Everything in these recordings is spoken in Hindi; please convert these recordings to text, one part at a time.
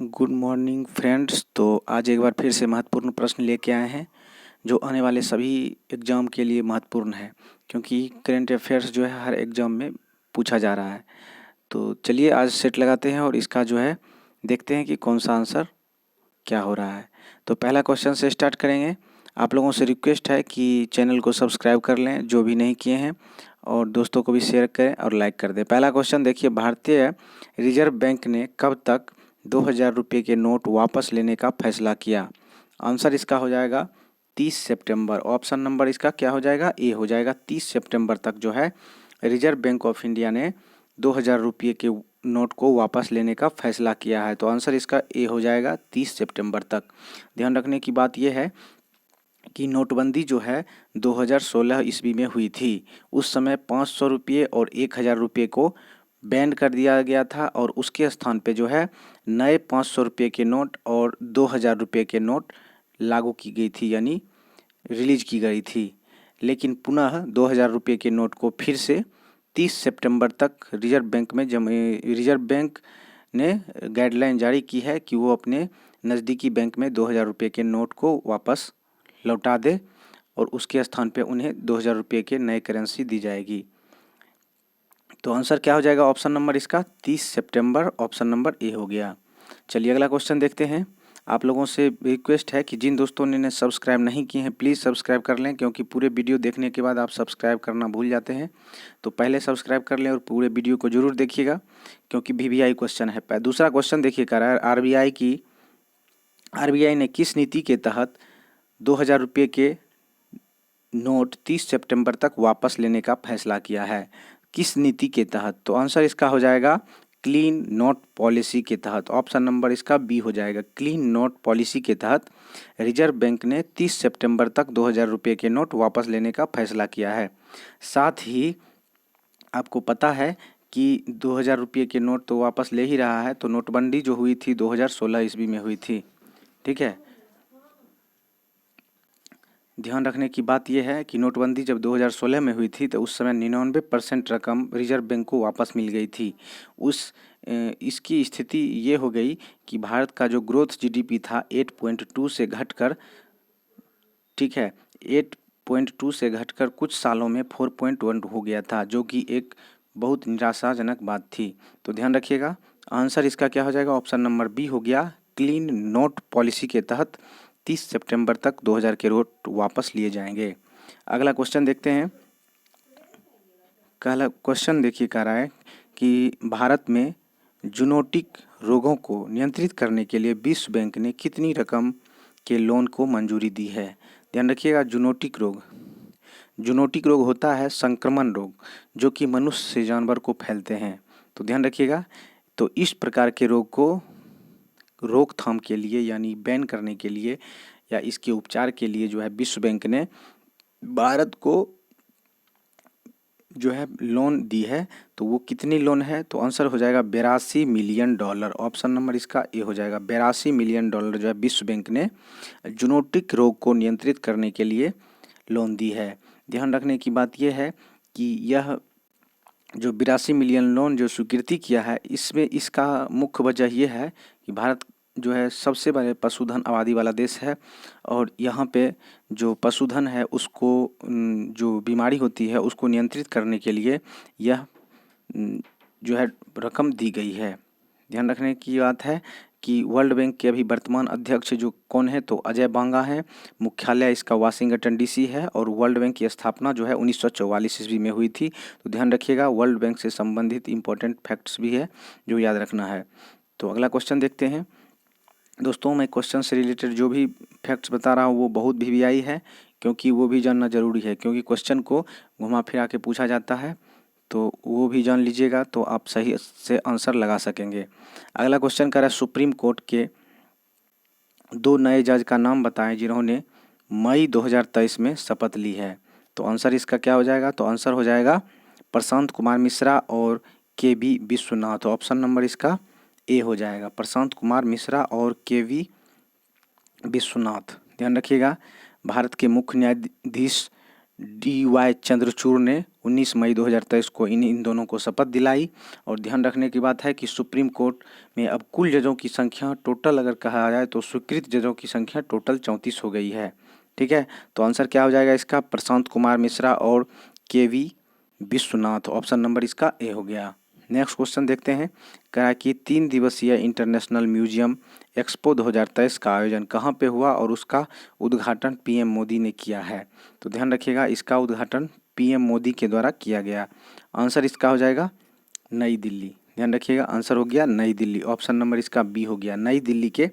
Good morning friends. तो आज एक बार फिर से महत्वपूर्ण प्रश्न लेके आए हैं जो आने वाले सभी एग्ज़ाम के लिए महत्वपूर्ण है, क्योंकि करंट अफेयर्स जो है हर एग्ज़ाम में पूछा जा रहा है। तो चलिए आज सेट लगाते हैं और इसका जो है देखते हैं कि कौन सा आंसर क्या हो रहा है। तो पहला क्वेश्चन से स्टार्ट करेंगे। आप लोगों से रिक्वेस्ट है कि चैनल को सब्सक्राइब कर लें जो भी नहीं किए हैं, और दोस्तों को भी शेयर करें और लाइक कर दें। पहला क्वेश्चन देखिए, भारतीय रिजर्व बैंक ने कब तक 2000 रुपये के नोट वापस लेने का फैसला किया? आंसर इसका हो जाएगा 30 सितंबर। ऑप्शन नंबर इसका क्या हो जाएगा? ए हो जाएगा। 30 सितंबर तक जो है रिजर्व बैंक ऑफ इंडिया ने 2000 रुपये के नोट को वापस लेने का फैसला किया है। तो आंसर इसका ए हो जाएगा 30 सितंबर तक। ध्यान रखने की बात यह है कि नोटबंदी जो है 2016 ईस्वी में हुई थी। उस समय 500 रुपये और 1000 रुपये को बैन कर दिया गया था, और उसके स्थान पे जो है नए 500 रुपये के नोट और 2000 रुपये के नोट लागू की गई थी, यानी रिलीज की गई थी। लेकिन पुनः 2000 रुपये के नोट को फिर से 30 सितंबर तक रिजर्व बैंक ने गाइडलाइन जारी की है कि वो अपने नज़दीकी बैंक में 2000 रुपये के नोट को वापस लौटा दे, और उसके स्थान पे उन्हें 2000 रुपये के नए करेंसी दी जाएगी। तो आंसर क्या हो जाएगा ऑप्शन नंबर इसका? 30 सितंबर। ऑप्शन नंबर ए हो गया। चलिए अगला क्वेश्चन देखते हैं। आप लोगों से रिक्वेस्ट है कि जिन दोस्तों ने सब्सक्राइब नहीं किए हैं प्लीज़ सब्सक्राइब कर लें, क्योंकि पूरे वीडियो देखने के बाद आप सब्सक्राइब करना भूल जाते हैं। तो पहले सब्सक्राइब कर लें और पूरे वीडियो को जरूर देखिएगा, क्योंकि वीवीआई क्वेश्चन है। दूसरा क्वेश्चन देखिए, कह रहा है आरबीआई ने किस नीति के तहत 2000 रुपये के नोट 30 सितंबर तक वापस लेने का फैसला किया है? किस नीति के तहत? तो आंसर इसका हो जाएगा क्लीन नोट पॉलिसी के तहत। ऑप्शन नंबर इसका बी हो जाएगा। क्लीन नोट पॉलिसी के तहत रिजर्व बैंक ने 30 सितंबर तक 2000 रुपये के नोट वापस लेने का फैसला किया है। साथ ही आपको पता है कि 2000 रुपये के नोट तो वापस ले ही रहा है। तो नोटबंदी जो हुई थी 2016 ईस्वी में हुई थी, ठीक है। ध्यान रखने की बात यह है कि नोटबंदी जब 2016 में हुई थी तो उस समय 99% रकम रिजर्व बैंक को वापस मिल गई थी। इसकी स्थिति ये हो गई कि भारत का जो ग्रोथ जीडीपी था 8.2 से घटकर, ठीक है, 8.2 से घटकर कुछ सालों में 4.1 हो गया था, जो कि एक बहुत निराशाजनक बात थी। तो ध्यान रखिएगा, आंसर इसका क्या हो जाएगा? ऑप्शन नंबर बी हो गया। क्लीन नोट पॉलिसी के तहत 30 सितंबर तक 2000 के नोट वापस लिए जाएंगे। अगला क्वेश्चन देखते हैं। अगला क्वेश्चन देखिए, कह रहा है कि भारत में जूनोटिक रोगों को नियंत्रित करने के लिए विश्व बैंक ने कितनी रकम के लोन को मंजूरी दी है? ध्यान रखिएगा, जूनोटिक रोग होता है संक्रमण रोग, जो कि मनुष्य से जानवर को फैलते हैं। तो ध्यान रखिएगा, तो इस प्रकार के रोग को रोकथाम के लिए, यानी बैन करने के लिए या इसके उपचार के लिए जो है विश्व बैंक ने भारत को जो है लोन दी है। तो वो कितनी लोन है? तो आंसर हो जाएगा 82 मिलियन डॉलर। ऑप्शन नंबर इसका ए हो जाएगा। 82 मिलियन डॉलर जो है विश्व बैंक ने जूनोटिक रोग को नियंत्रित करने के लिए लोन दी है। ध्यान रखने की बात यह है कि यह जो 82 मिलियन लोन जो स्वीकृति किया है, इसमें इसका मुख्य वजह यह है कि भारत जो है सबसे बड़े पशुधन आबादी वाला देश है, और यहाँ पे जो पशुधन है उसको जो बीमारी होती है उसको नियंत्रित करने के लिए यह जो है रकम दी गई है। ध्यान रखने की बात है कि वर्ल्ड बैंक के अभी वर्तमान अध्यक्ष जो कौन है? तो अजय बांगा है। मुख्यालय इसका वाशिंगटन डीसी है, और वर्ल्ड बैंक की स्थापना जो है 1944 ईस्वी में हुई थी। तो ध्यान रखिएगा, वर्ल्ड बैंक से संबंधित इंपॉर्टेंट फैक्ट्स भी है जो याद रखना है। तो अगला क्वेश्चन देखते हैं। दोस्तों, मैं क्वेश्चन से रिलेटेड जो भी फैक्ट्स बता रहा हूँ वो बहुत वीवीआई है, क्योंकि वो भी जानना जरूरी है, क्योंकि क्वेश्चन को घुमा फिरा के पूछा जाता है। तो वो भी जान लीजिएगा तो आप सही से आंसर लगा सकेंगे। अगला क्वेश्चन कर रहा है, सुप्रीम कोर्ट के 2 नए जज का नाम बताएं जिन्होंने मई 2023 में शपथ ली है। तो आंसर इसका क्या हो जाएगा? तो आंसर हो जाएगा प्रशांत कुमार मिश्रा और के.वी. विश्वनाथ। ऑप्शन नंबर इसका ए हो जाएगा। प्रशांत कुमार मिश्रा और के.वी. विश्वनाथ। ध्यान रखिएगा, भारत के मुख्य न्यायाधीश डी.वाई. चंद्रचूड़ ने 19 मई 2023 को इन दोनों को शपथ दिलाई। और ध्यान रखने की बात है कि सुप्रीम कोर्ट में अब कुल जजों की संख्या टोटल अगर कहा जाए तो स्वीकृत जजों की संख्या टोटल 34 हो गई है। ठीक है, तो आंसर क्या हो जाएगा इसका? प्रशांत कुमार मिश्रा और KV विश्वनाथ। ऑप्शन नंबर इसका ए हो गया। नेक्स्ट क्वेश्चन देखते हैं। कहा कि 3 दिवसीय इंटरनेशनल म्यूजियम एक्सपो 2023 का आयोजन कहाँ पे हुआ और उसका उद्घाटन PM मोदी ने किया है? तो ध्यान रखिएगा, इसका उद्घाटन PM मोदी के द्वारा किया गया। आंसर इसका हो जाएगा नई दिल्ली। ध्यान रखिएगा, आंसर हो गया नई दिल्ली। ऑप्शन नंबर इसका बी हो गया, नई दिल्ली के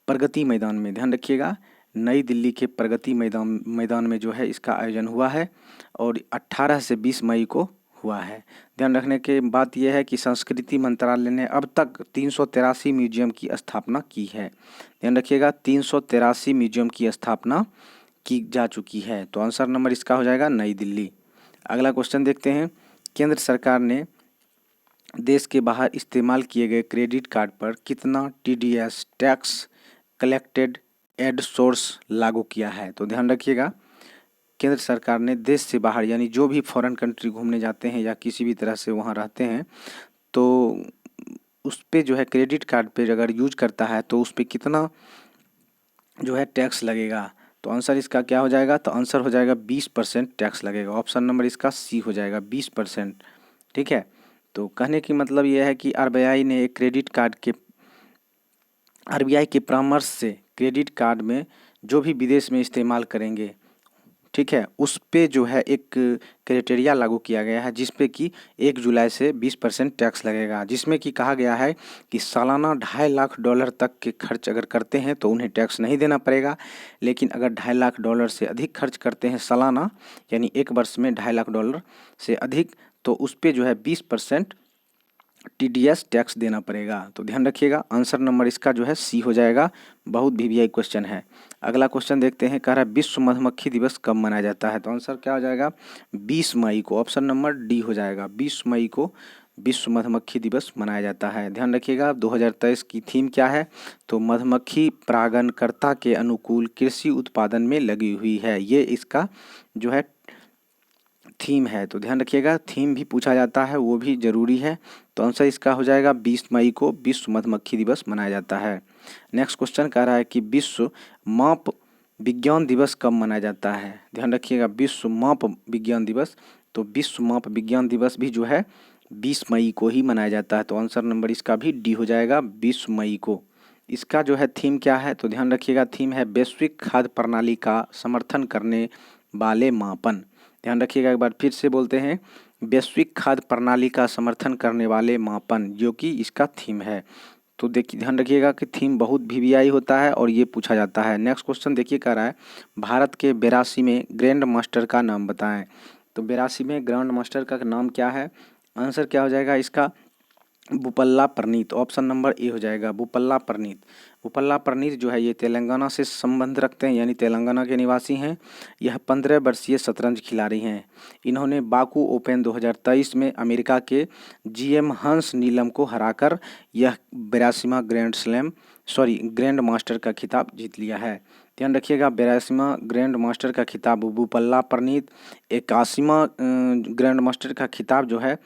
प्रगति मैदान में। ध्यान रखिएगा, नई दिल्ली के प्रगति मैदान में जो है इसका आयोजन हुआ है और 18 से 20 मई को हुआ है। ध्यान रखने की बात यह है कि संस्कृति मंत्रालय ने अब तक 383 म्यूजियम की स्थापना की है। ध्यान रखिएगा, 383 म्यूजियम की स्थापना की जा चुकी है। तो आंसर नंबर इसका हो जाएगा नई दिल्ली। अगला क्वेश्चन देखते हैं। केंद्र सरकार ने देश के बाहर इस्तेमाल किए गए क्रेडिट कार्ड पर कितना TDS tax collected at source लागू किया है? तो ध्यान रखिएगा, केंद्र सरकार ने देश से बाहर यानी जो भी फॉरेन कंट्री घूमने जाते हैं या किसी भी तरह से वहाँ रहते हैं तो उस पे जो है क्रेडिट कार्ड पे अगर यूज करता है तो उस पे कितना जो है टैक्स लगेगा? तो आंसर इसका क्या हो जाएगा? तो आंसर हो जाएगा 20% टैक्स लगेगा। ऑप्शन नंबर इसका सी हो जाएगा, 20%। ठीक है, तो कहने की मतलब यह है कि RBI ने एक क्रेडिट कार्ड के RBI के परामर्श से क्रेडिट कार्ड में जो भी विदेश में इस्तेमाल करेंगे, ठीक है, उस पे जो है एक क्राइटेरिया लागू किया गया है जिस पे कि 1 जुलाई से 20% टैक्स लगेगा, जिसमें कि कहा गया है कि सालाना $2.5 लाख तक के खर्च अगर करते हैं तो उन्हें टैक्स नहीं देना पड़ेगा। लेकिन अगर $2.5 लाख से अधिक खर्च करते हैं सालाना, यानी एक वर्ष में $2.5 लाख से अधिक, तो उस पे जो है 20% TDS टैक्स देना पड़ेगा। तो ध्यान रखिएगा, आंसर नंबर इसका जो है सी हो जाएगा। बहुत VVI क्वेश्चन है। अगला क्वेश्चन देखते हैं। कह रहा है विश्व मधुमक्खी दिवस कब मनाया जाता है? तो आंसर क्या हो जाएगा? 20 मई को। ऑप्शन नंबर डी हो जाएगा, 20 मई को विश्व मधुमक्खी दिवस मनाया जाता है। ध्यान रखिएगा, 2023 की थीम क्या है? तो मधुमक्खी परागणकर्ता के अनुकूल कृषि उत्पादन में लगी हुई है, ये इसका जो है थीम है। तो ध्यान रखिएगा, थीम भी पूछा जाता है, वो भी जरूरी है। तो आंसर इसका हो जाएगा 20 मई को विश्व मधुमक्खी दिवस मनाया जाता है। नेक्स्ट क्वेश्चन कह रहा है कि विश्व माप विज्ञान दिवस कब मनाया जाता है? ध्यान रखिएगा, विश्व माप विज्ञान दिवस, तो विश्व माप विज्ञान दिवस भी जो है 20 मई को ही मनाया जाता है। तो आंसर नंबर इसका भी डी हो जाएगा, 20 मई को। इसका जो है थीम क्या है? तो ध्यान रखिएगा, थीम है वैश्विक खाद्य प्रणाली का समर्थन करने वाले मापन। ध्यान रखिएगा, एक बार फिर से बोलते हैं, वैश्विक खाद्य प्रणाली का समर्थन करने वाले मापन, जो कि इसका थीम है। तो देखिए, ध्यान रखिएगा कि थीम बहुत VVI होता है और ये पूछा जाता है। नेक्स्ट क्वेश्चन देखिए, कह रहा है भारत के 82वें ग्रैंड मास्टर का नाम बताएं। तो 82वें ग्रैंड मास्टर का नाम क्या है? आंसर क्या हो जाएगा इसका? बुपल्ला प्रणीत। ऑप्शन नंबर ए हो जाएगा, बुपल्ला प्रणीत। बुपल्ला प्रणीत जो है ये तेलंगाना से संबंध रखते हैं, यानी तेलंगाना के निवासी हैं। यह 15 वर्षीय शतरंज खिलाड़ी हैं। इन्होंने बाकू ओपन 2023 में अमेरिका के GM हंस नीलम को हराकर यह 82वां ग्रैंड मास्टर का खिताब जीत लिया है। ध्यान रखिएगा, 82वां ग्रैंड मास्टर का खिताब बुपल्ला प्रणीत, 81वां ग्रैंड मास्टर का खिताब जो है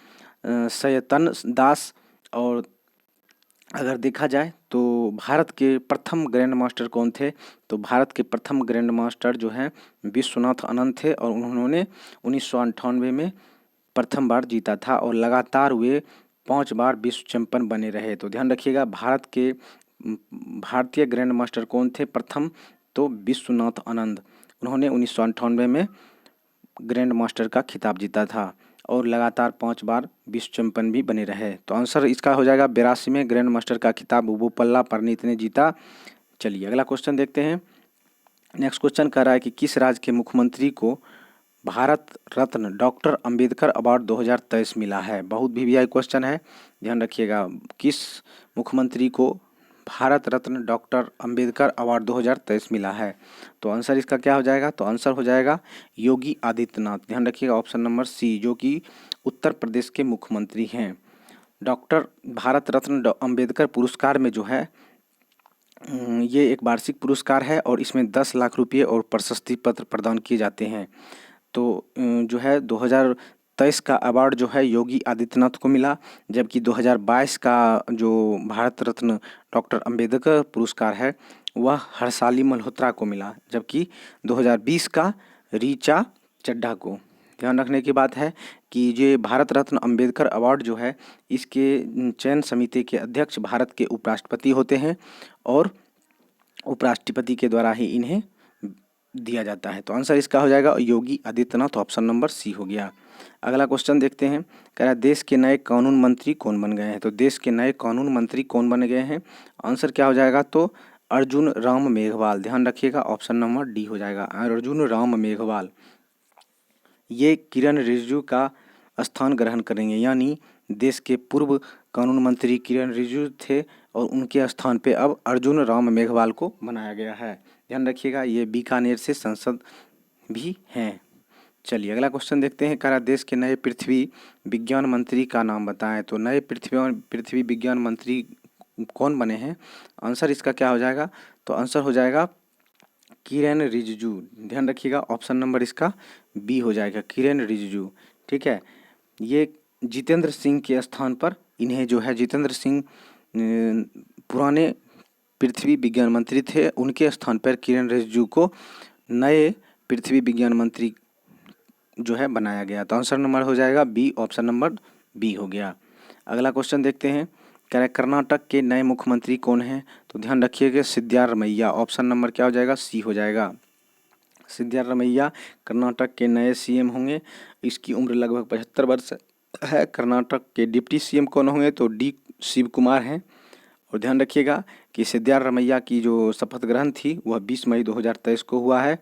सयतन दास। और अगर देखा जाए तो भारत के प्रथम ग्रैंड मास्टर कौन थे? तो भारत के प्रथम ग्रैंड मास्टर जो हैं विश्वनाथ आनंद थे और उन्होंने 1998 में प्रथम बार जीता था और लगातार वे 5 बार विश्व चैंपियन बने रहे। तो ध्यान रखिएगा, भारतीय ग्रैंड मास्टर कौन थे प्रथम? तो विश्वनाथ आनंद। उन्होंने 1998 में ग्रैंड मास्टर का खिताब जीता था और लगातार 5 बार विश्व चैंपियन भी बने रहे। तो आंसर इसका हो जाएगा 82वें ग्रैंड मास्टर का खिताब बुपल्ला प्रणीत ने जीता। चलिए अगला क्वेश्चन देखते हैं। नेक्स्ट क्वेश्चन कह रहा है कि किस राज्य के मुख्यमंत्री को भारत रत्न डॉक्टर अंबेडकर अवार्ड 2023 मिला है? बहुत VVI क्वेश्चन है, ध्यान रखिएगा। किस मुख्यमंत्री को भारत रत्न डॉक्टर अंबेडकर अवार्ड 2023 मिला है? तो आंसर इसका क्या हो जाएगा? तो आंसर हो जाएगा योगी आदित्यनाथ। ध्यान रखिएगा, ऑप्शन नंबर सी, जो कि उत्तर प्रदेश के मुख्यमंत्री हैं। डॉक्टर भारत रत्न अंबेडकर पुरस्कार में जो है ये एक वार्षिक पुरस्कार है और इसमें 10 लाख रुपये और प्रशस्ति पत्र प्रदान किए जाते हैं। तो जो है 2023 का अवार्ड जो है योगी आदित्यनाथ को मिला, जबकि 2022 का जो भारत रत्न डॉक्टर अंबेडकर पुरस्कार है वह हर्षाली मल्होत्रा को मिला, जबकि 2020 का ऋचा चड्ढा को। ध्यान रखने की बात है कि ये भारत रत्न अंबेडकर अवार्ड जो है इसके चयन समिति के अध्यक्ष भारत के उपराष्ट्रपति होते हैं और उपराष्ट्रपति के द्वारा ही इन्हें दिया जाता है। तो आंसर इसका हो जाएगा Yogi Adityanath, option number C हो गया। अगला क्वेश्चन देखते हैं, कह रहा है देश के नए कानून मंत्री कौन बन गए हैं। तो देश के नए कानून मंत्री कौन बन गए हैं, आंसर क्या हो जाएगा, तो अर्जुन राम मेघवाल। ध्यान रखिएगा, ऑप्शन नंबर डी हो जाएगा, अर्जुन राम मेघवाल। ये किरण रिजिजू का स्थान ग्रहण करेंगे, यानी देश के पूर्व कानून मंत्री किरण रिजिजू थे और उनके स्थान पे अब अर्जुन राम मेघवाल को बनाया गया है। ध्यान रखिएगा, ये बीकानेर से सांसद भी हैं। चलिए अगला क्वेश्चन देखते हैं, कह रहा देश के नए पृथ्वी विज्ञान मंत्री का नाम बताएं। तो नए पृथ्वी विज्ञान मंत्री कौन बने हैं, आंसर इसका क्या हो जाएगा, तो आंसर हो जाएगा किरेन रिजिजू। ध्यान रखिएगा, ऑप्शन नंबर इसका बी हो जाएगा, किरेन रिजिजू। ठीक है, ये जितेंद्र सिंह के स्थान पर इन्हें जो है जितेंद्र सिंह पुराने पृथ्वी विज्ञान मंत्री थे, उनके स्थान पर किरेन रिजिजू को नए पृथ्वी विज्ञान मंत्री जो है बनाया गया। तो आंसर नंबर हो जाएगा बी, ऑप्शन नंबर बी हो गया। अगला क्वेश्चन देखते हैं, कह रहा है कर्नाटक के नए मुख्यमंत्री कौन हैं। तो ध्यान रखिएगा सिद्धारमैया, ऑप्शन नंबर क्या हो जाएगा, सी हो जाएगा। सिद्धारमैया कर्नाटक के नए सीएम होंगे। इसकी उम्र लगभग 75 वर्ष है। कर्नाटक के डिप्टी सीएम कौन होंगे, तो डी शिव कुमार हैं। और ध्यान रखिएगा कि सिद्धारमैया की जो शपथ ग्रहण थी वह 20 मई 2023 को हुआ है।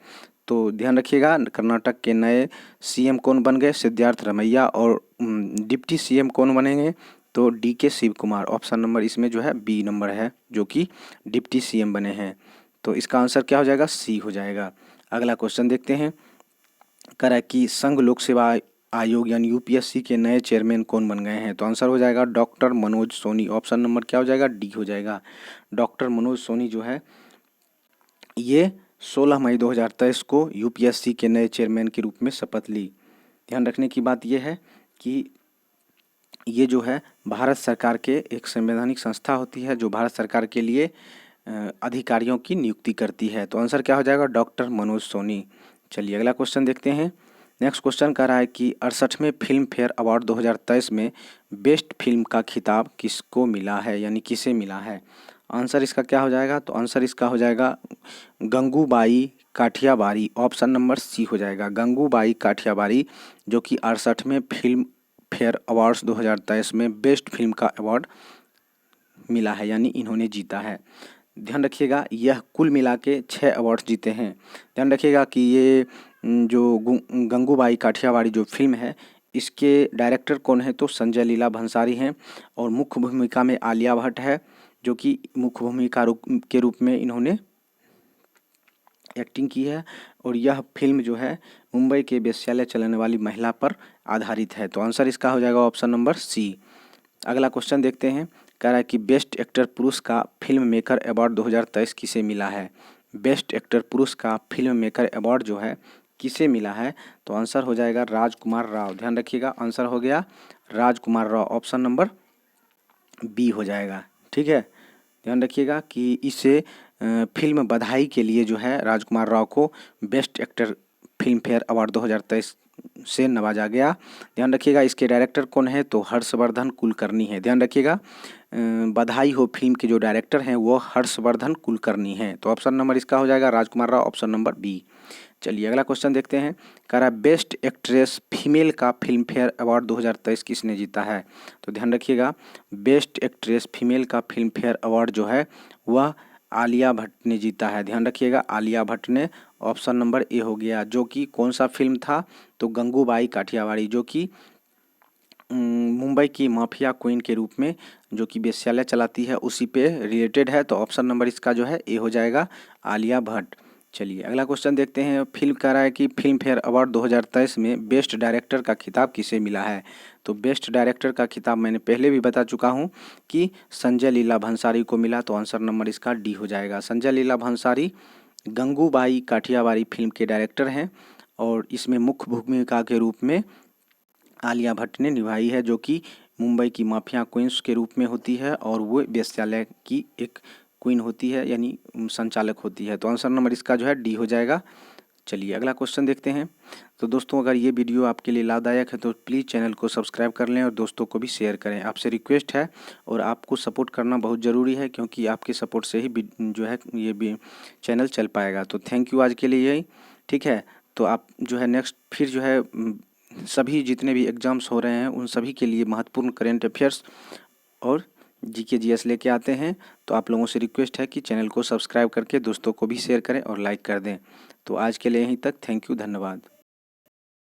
तो ध्यान रखिएगा, कर्नाटक के नए सीएम कौन बन गए, सिद्धारमैया, और डिप्टी सीएम कौन बनेंगे, तो डी के शिव कुमार। ऑप्शन नंबर इसमें जो है बी नंबर है, जो कि डिप्टी सीएम बने हैं। तो इसका आंसर क्या हो जाएगा, सी हो जाएगा। अगला क्वेश्चन देखते हैं, कह रहा है कि संघ लोक सेवा आयोग यानी यूपीएससी के नए चेयरमैन कौन बन गए हैं। तो आंसर हो जाएगा doctor Manoj Soni. Option number क्या हो जाएगा, डी हो जाएगा। डॉक्टर मनोज सोनी जो है ये 16 मई 2023 को यूपीएससी के नए चेयरमैन के रूप में शपथ ली। ध्यान रखने की बात यह है कि ये जो है भारत सरकार के एक संवैधानिक संस्था होती है जो भारत सरकार के लिए अधिकारियों की नियुक्ति करती है। तो आंसर क्या हो जाएगा, डॉक्टर मनोज सोनी। चलिए अगला क्वेश्चन देखते हैं। नेक्स्ट क्वेश्चन कह रहा है कि 68वें फिल्म फेयर अवार्ड 2023 में बेस्ट फिल्म का खिताब किसको मिला है, यानी किसे मिला है। आंसर इसका क्या हो जाएगा, तो आंसर इसका हो जाएगा Gangubai Kathiawadi. Option number C हो जाएगा, गंगूबाई काठियावाड़ी, जो कि 68वें फिल्म फेयर अवार्ड्स 2023 में बेस्ट फिल्म का अवार्ड मिला है, यानी इन्होंने जीता है। ध्यान रखिएगा, यह कुल मिला के 6 अवार्ड्स जीते हैं। ध्यान रखिएगा कि ये जो गंगूबाई काठियावाड़ी जो फिल्म है इसके डायरेक्टर कौन है, तो संजय लीला भंसाली हैं, और मुख्य भूमिका में आलिया भट्ट है, जो कि मुख्य भूमिका के रूप में इन्होंने एक्टिंग की है। और यह फिल्म जो है मुंबई के वेश्यालय चलाने वाली महिला पर आधारित है। तो आंसर इसका हो जाएगा ऑप्शन नंबर सी। अगला क्वेश्चन देखते हैं, कह रहा है कि बेस्ट एक्टर पुरुष का फिल्म मेकर अवार्ड 2023 किसे मिला है। बेस्ट एक्टर पुरुष का फिल्म मेकर अवार्ड जो है किसे मिला है, तो आंसर हो जाएगा राजकुमार राव। ध्यान रखिएगा, आंसर हो गया राजकुमार राव, ऑप्शन नंबर बी हो जाएगा। ठीक है, ध्यान रखिएगा कि इसे फिल्म बधाई के लिए जो है राजकुमार राव को best actor film fair award 2023 से नवाजा गया। ध्यान रखिएगा इसके डायरेक्टर कौन है, तो हर्षवर्धन कुलकर्णी है। ध्यान रखिएगा बधाई हो फिल्म के जो डायरेक्टर हैं वो हर्षवर्धन कुलकर्णी हैं। तो ऑप्शन नंबर इसका हो जाएगा राजकुमार राव, ऑप्शन नंबर बी। चलिए अगला क्वेश्चन देखते हैं, कह रहा है बेस्ट एक्ट्रेस फीमेल का फिल्म फेयर अवार्ड 2023 किसने जीता है। तो ध्यान रखिएगा बेस्ट एक्ट्रेस फीमेल का फिल्म फेयर अवार्ड जो है वह आलिया भट्ट ने जीता है। ध्यान रखिएगा आलिया भट्ट ने, ऑप्शन नंबर ए हो गया। जो कि कौन सा फिल्म था, तो गंगूबाई काठियावाड़ी, जो कि मुंबई की माफिया क्वीन के रूप में जो कि वेश्यालय चलाती है उसी पे रिलेटेड है। तो ऑप्शन नंबर इसका जो है ए हो जाएगा, आलिया भट्ट। चलिए अगला क्वेश्चन देखते हैं। फिल्म कह रहा है कि फिल्म फेयर अवार्ड 2023 में बेस्ट डायरेक्टर का खिताब किसे मिला है। तो बेस्ट डायरेक्टर का खिताब मैंने पहले भी बता चुका हूं कि संजय लीला भंसाली को मिला। तो आंसर नंबर इसका डी हो जाएगा। संजय लीला भंसाली गंगूबाई काठियावाड़ी फिल्म के डायरेक्टर हैं और इसमें मुख्य भूमिका के रूप में आलिया भट्ट ने निभाई है, जो कि मुंबई की माफिया क्वींस के रूप में होती है और वो वेश्यालय की एक क्वीन होती है, यानी संचालक होती है। तो आंसर नंबर इसका जो है डी हो जाएगा। चलिए अगला क्वेश्चन देखते हैं। तो दोस्तों, अगर ये वीडियो आपके लिए लाभदायक है तो प्लीज़ चैनल को सब्सक्राइब कर लें और दोस्तों को भी शेयर करें। आपसे रिक्वेस्ट है और आपको सपोर्ट करना बहुत ज़रूरी है, क्योंकि आपके सपोर्ट से ही जो है ये भी चैनल चल पाएगा। तो थैंक यू आज के लिए यही, ठीक है। तो आप जो है नेक्स्ट फिर जो है सभी जितने भी एग्ज़ाम्स हो रहे हैं उन सभी के लिए महत्वपूर्ण करेंट अफेयर्स और जीके जीएस लेके आते हैं। तो आप लोगों से रिक्वेस्ट है कि चैनल को सब्सक्राइब करके दोस्तों को भी शेयर करें और लाइक कर दें। तो आज के लिए यहीं तक। थैंक यू, धन्यवाद।